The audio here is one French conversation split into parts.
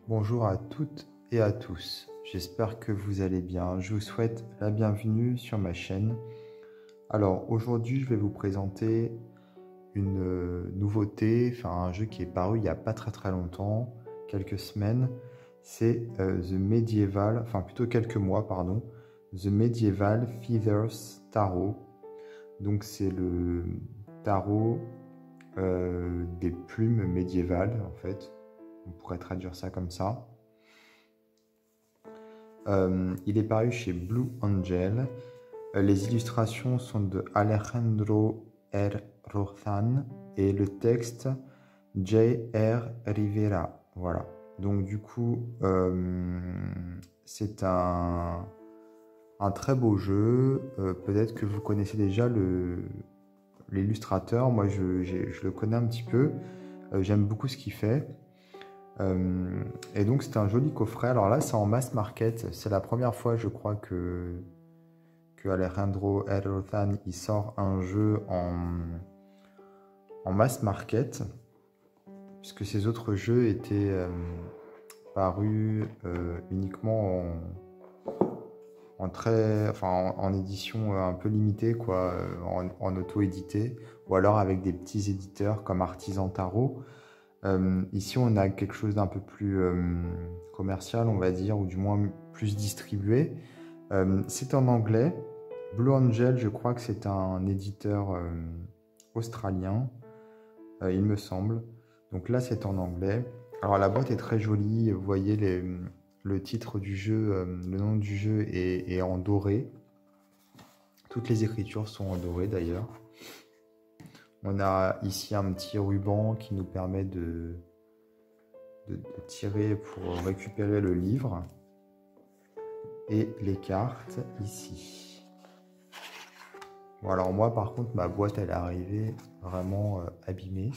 Bonjour à toutes et à tous, j'espère que vous allez bien. Je vous souhaite la bienvenue sur ma chaîne. Alors aujourd'hui je vais vous présenter une nouveauté, enfin un jeu qui est paru il n'y a pas très longtemps, quelques semaines. C'est The Medieval, enfin plutôt quelques mois pardon, The Medieval Feathers Tarot. Donc c'est le tarot des plumes médiévales en fait. On pourrait traduire ça comme ça. Il est paru chez Blue Angel. Les illustrations sont de Alejandro R. Rozan et le texte J.R. Rivera. Voilà. Donc du coup, c'est un très beau jeu. Peut-être que vous connaissez déjà l'illustrateur. Moi, je le connais un petit peu. J'aime beaucoup ce qu'il fait. Et donc c'est un joli coffret. Alors là c'est en mass market. C'est la première fois je crois que Alejandro Rozan il sort un jeu en mass market, puisque ses autres jeux étaient parus uniquement en édition un peu limitée quoi, en auto-édité, ou alors avec des petits éditeurs comme Artisan Tarot. Ici, on a quelque chose d'un peu plus commercial, on va dire, ou du moins plus distribué. C'est en anglais. Blue Angel, je crois que c'est un éditeur australien, il me semble. Donc là, c'est en anglais. Alors la boîte est très jolie. Vous voyez le titre du jeu, le nom du jeu est en doré. Toutes les écritures sont en doré d'ailleurs. On a ici un petit ruban qui nous permet de tirer pour récupérer le livre, et les cartes ici. Bon, alors moi par contre ma boîte elle est arrivée vraiment abîmée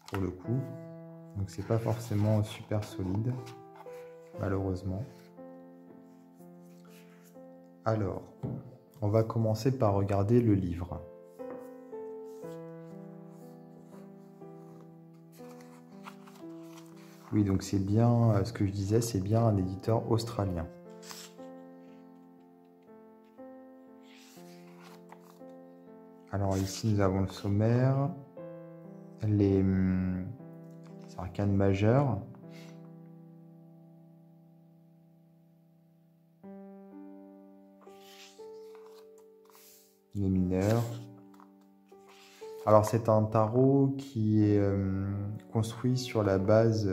pour le coup, donc c'est pas forcément super solide malheureusement. Alors on va commencer par regarder le livre. Oui, donc c'est bien ce que je disais, c'est bien un éditeur australien. Alors ici nous avons le sommaire, les arcanes majeures, les mineurs. Alors c'est un tarot qui est construit sur la base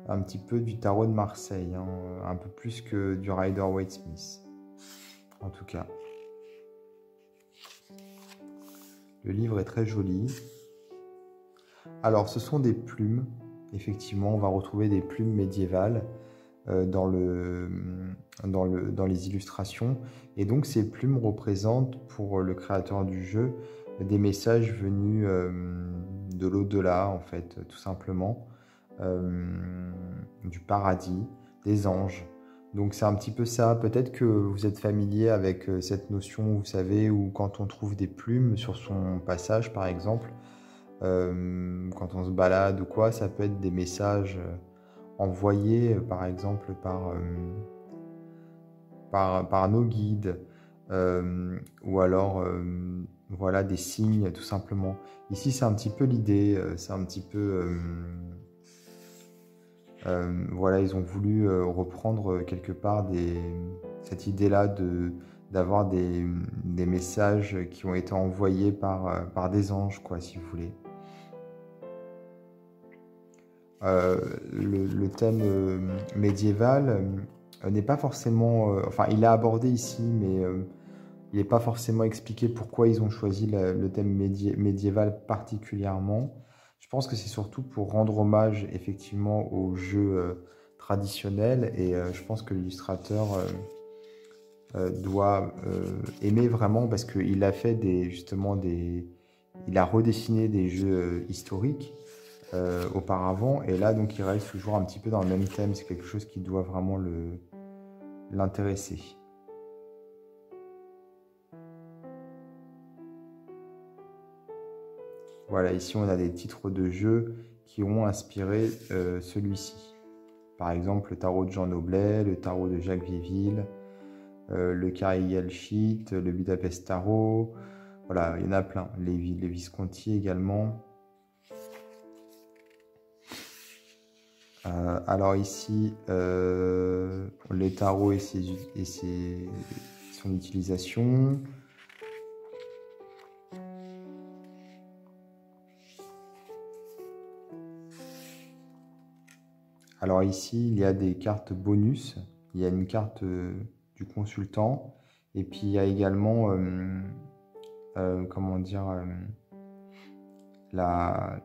un petit peu du tarot de Marseille, hein, un peu plus que du Rider-Waite-Smith, en tout cas. Le livre est très joli. Alors ce sont des plumes, effectivement on va retrouver des plumes médiévales dans les illustrations, et donc ces plumes représentent pour le créateur du jeu des messages venus de l'au-delà en fait, tout simplement, du paradis, des anges. Donc c'est un petit peu ça. Peut-être que vous êtes familier avec cette notion, vous savez, où quand on trouve des plumes sur son passage par exemple, quand on se balade ou quoi, ça peut être des messages envoyés par exemple par nos guides, ou alors voilà, des signes tout simplement. Ici c'est un petit peu l'idée, c'est un petit peu voilà, ils ont voulu reprendre quelque part cette idée-là d'avoir des messages qui ont été envoyés par des anges, quoi, si vous voulez. Le thème médiéval n'est pas forcément... enfin, il est abordé ici, mais il n'est pas forcément expliqué pourquoi ils ont choisi le thème médiéval particulièrement. Je pense que c'est surtout pour rendre hommage effectivement aux jeux traditionnels, et je pense que l'illustrateur doit aimer vraiment, parce qu'il a fait il a redessiné des jeux historiques auparavant, et là donc il reste toujours un petit peu dans le même thème. C'est quelque chose qui doit vraiment l'intéresser. Voilà, ici on a des titres de jeux qui ont inspiré celui-ci. Par exemple, le tarot de Jean Noblet, le tarot de Jacques Vieilleville, le Caraïel Sheet, le Budapest Tarot. Voilà, il y en a plein. Les Visconti également. Alors ici, les tarots et son utilisation. Alors ici, il y a des cartes bonus. Il y a une carte du consultant. Et puis il y a également, comment dire, la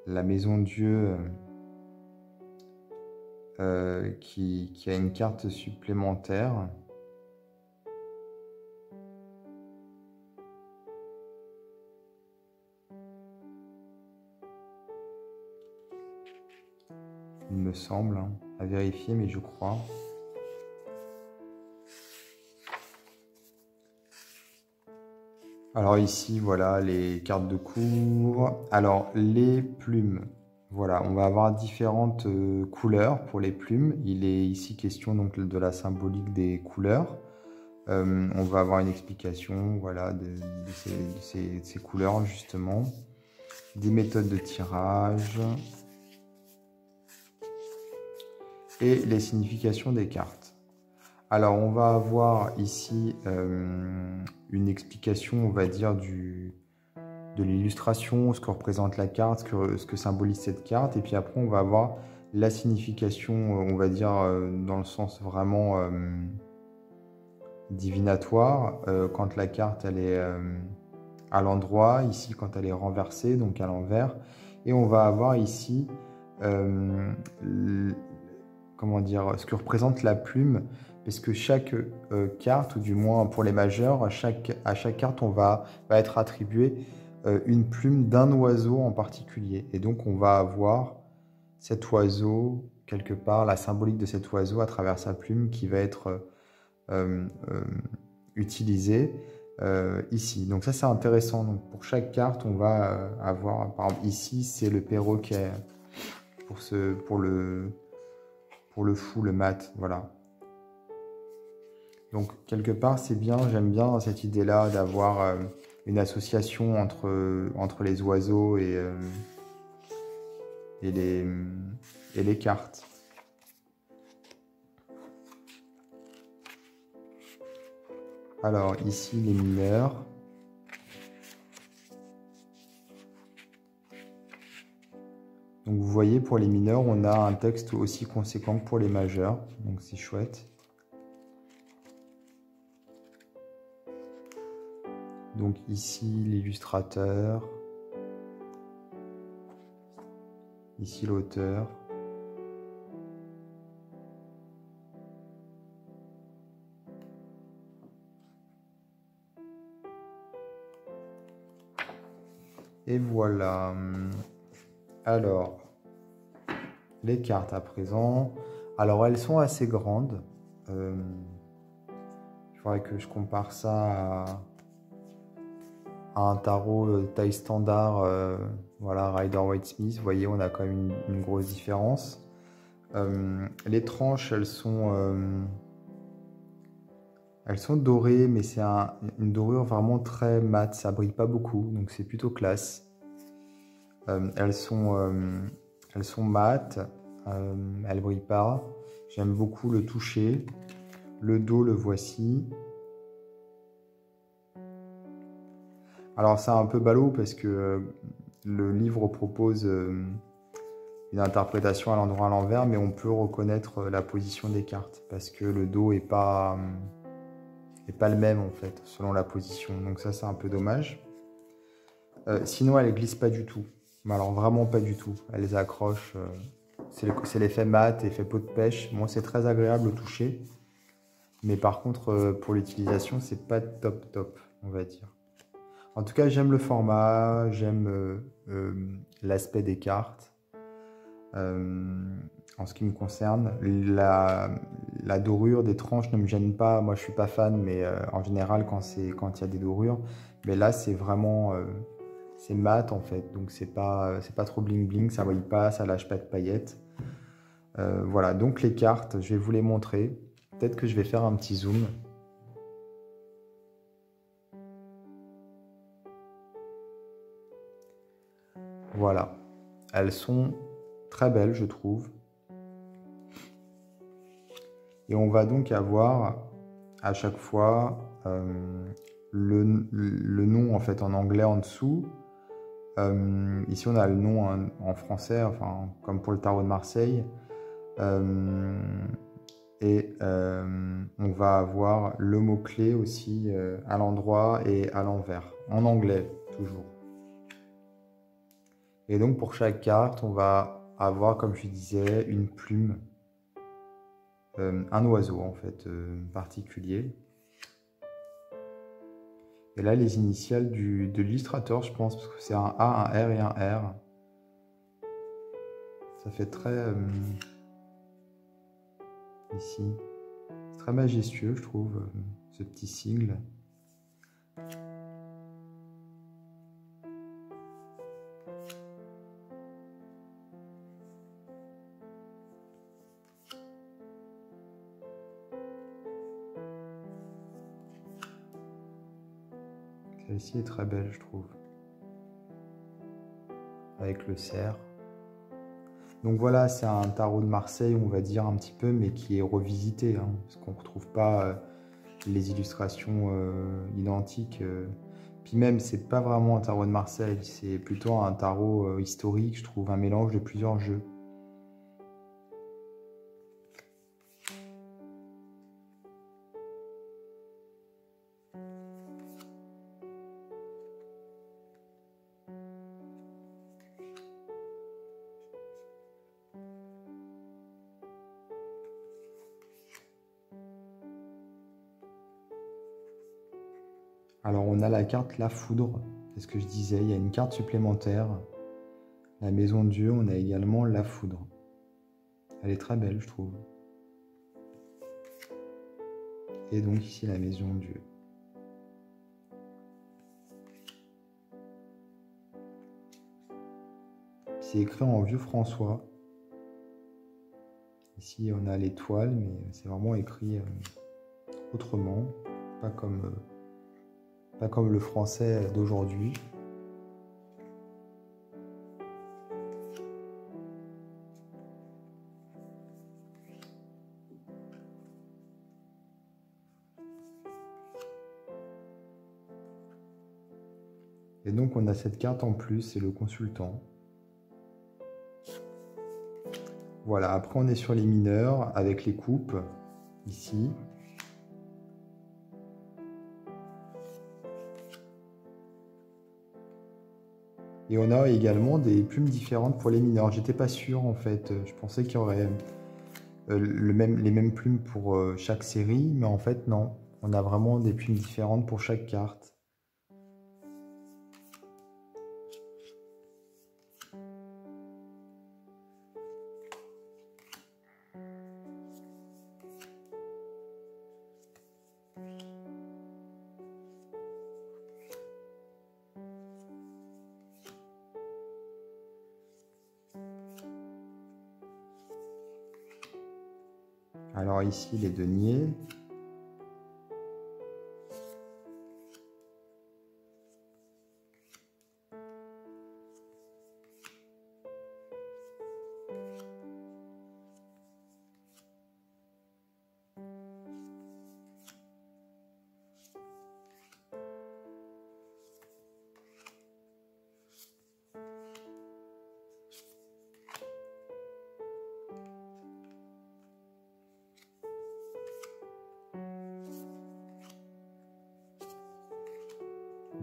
maison Dieu qui a une carte supplémentaire. Il me semble, hein, à vérifier, mais je crois. Alors ici, voilà, les cartes de cours. Alors, les plumes. Voilà, on va avoir différentes couleurs pour les plumes. Il est ici question donc de la symbolique des couleurs. On va avoir une explication, voilà, de ces couleurs, justement. Des méthodes de tirage. Et les significations des cartes. Alors, on va avoir ici une explication, on va dire, de l'illustration, ce que représente la carte, ce que symbolise cette carte. Et puis après, on va avoir la signification, on va dire, dans le sens vraiment divinatoire, quand la carte, elle est à l'endroit, ici, quand elle est renversée, donc à l'envers. Et on va avoir ici... comment dire, ce que représente la plume, parce que chaque carte, ou du moins pour les majeurs, à chaque carte, on va être attribué une plume d'un oiseau en particulier. Et donc, on va avoir cet oiseau, quelque part, la symbolique de cet oiseau à travers sa plume qui va être utilisée ici. Donc ça, c'est intéressant. Donc, pour chaque carte, on va avoir, par exemple, ici, c'est le perroquet pour le fou, le mat, voilà. Donc, quelque part, c'est bien, j'aime bien cette idée-là d'avoir une association entre les oiseaux et les cartes. Alors, ici, les mineurs. Donc, vous voyez, pour les mineurs, on a un texte aussi conséquent que pour les majeurs. Donc, c'est chouette. Donc, ici, l'illustrateur. Ici, l'auteur. Et voilà. Alors, les cartes à présent. Alors, elles sont assez grandes. Il faudrait que je compare ça à un tarot taille standard. Voilà, Rider-Waite-Smith. Vous voyez, on a quand même une grosse différence. Les tranches, elles sont dorées, mais c'est une dorure vraiment très mate. Ça brille pas beaucoup, donc c'est plutôt classe. Elles sont mates, elles brillent pas. J'aime beaucoup le toucher. Le dos, le voici. Alors c'est un peu ballot parce que le livre propose une interprétation à l'endroit à l'envers, mais on peut reconnaître la position des cartes parce que le dos est pas le même en fait selon la position. Donc ça, c'est un peu dommage. Sinon, elle glisse pas du tout. Mais alors vraiment pas du tout. Elle les accroche. C'est l'effet mat, effet peau de pêche. Bon, c'est très agréable au toucher. Mais par contre, pour l'utilisation, c'est pas top, on va dire. En tout cas, j'aime le format, j'aime l'aspect des cartes. En ce qui me concerne, la dorure des tranches ne me gêne pas. Moi, je suis pas fan, mais en général, quand il y a des dorures. Mais là, c'est vraiment c'est mat en fait, donc c'est pas trop bling bling, ça brille pas, ça lâche pas de paillettes. Voilà, donc les cartes, je vais vous les montrer. Peut-être que je vais faire un petit zoom. Voilà, elles sont très belles, je trouve. Et on va donc avoir à chaque fois le nom en fait en anglais en dessous. Ici on a le nom en français, enfin comme pour le tarot de Marseille. On va avoir le mot-clé aussi à l'endroit et à l'envers, en anglais toujours. Et donc pour chaque carte, on va avoir, comme je disais, une plume, un oiseau en fait particulier. Et là, les initiales de l'illustrateur, je pense, parce que c'est un A, un R et un R. Ça fait très... ici. C'est très majestueux, je trouve, ce petit sigle. Celle-ci est très belle, je trouve. Avec le cerf. Donc voilà, c'est un tarot de Marseille, on va dire un petit peu, mais qui est revisité, hein, parce qu'on ne retrouve pas les illustrations identiques. Puis même, c'est pas vraiment un tarot de Marseille, c'est plutôt un tarot historique, je trouve, un mélange de plusieurs jeux. Alors on a la carte La Foudre, c'est ce que je disais, il y a une carte supplémentaire. La Maison de Dieu, on a également La Foudre. Elle est très belle, je trouve. Et donc ici la Maison de Dieu. C'est écrit en vieux François. Ici on a l'étoile, mais c'est vraiment écrit autrement, pas comme le français d'aujourd'hui. Et donc on a cette carte en plus, c'est le consultant. Voilà, après on est sur les mineurs avec les coupes, ici. Et on a également des plumes différentes pour les mineurs. J'étais pas sûr en fait, je pensais qu'il y aurait les mêmes plumes pour chaque série, mais en fait non. On a vraiment des plumes différentes pour chaque carte. Alors ici les deniers.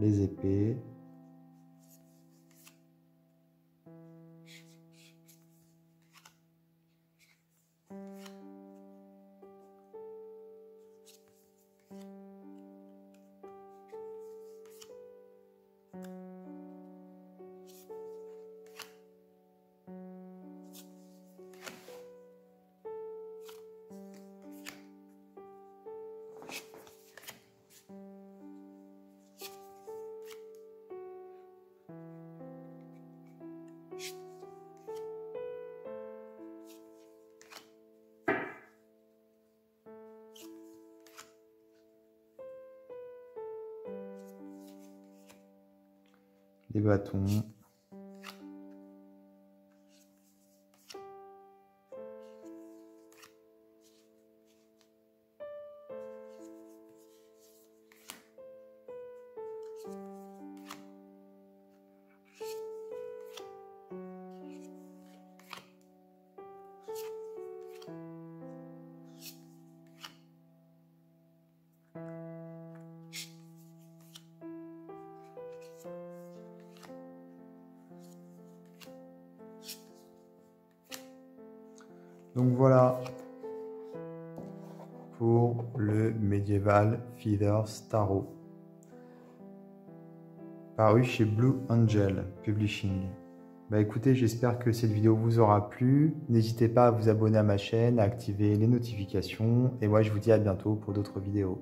Les épées. des bâtons. Donc voilà pour le Medieval Feathers Tarot, paru chez Blue Angel Publishing. Bah écoutez, j'espère que cette vidéo vous aura plu. N'hésitez pas à vous abonner à ma chaîne, à activer les notifications. Et moi, je vous dis à bientôt pour d'autres vidéos.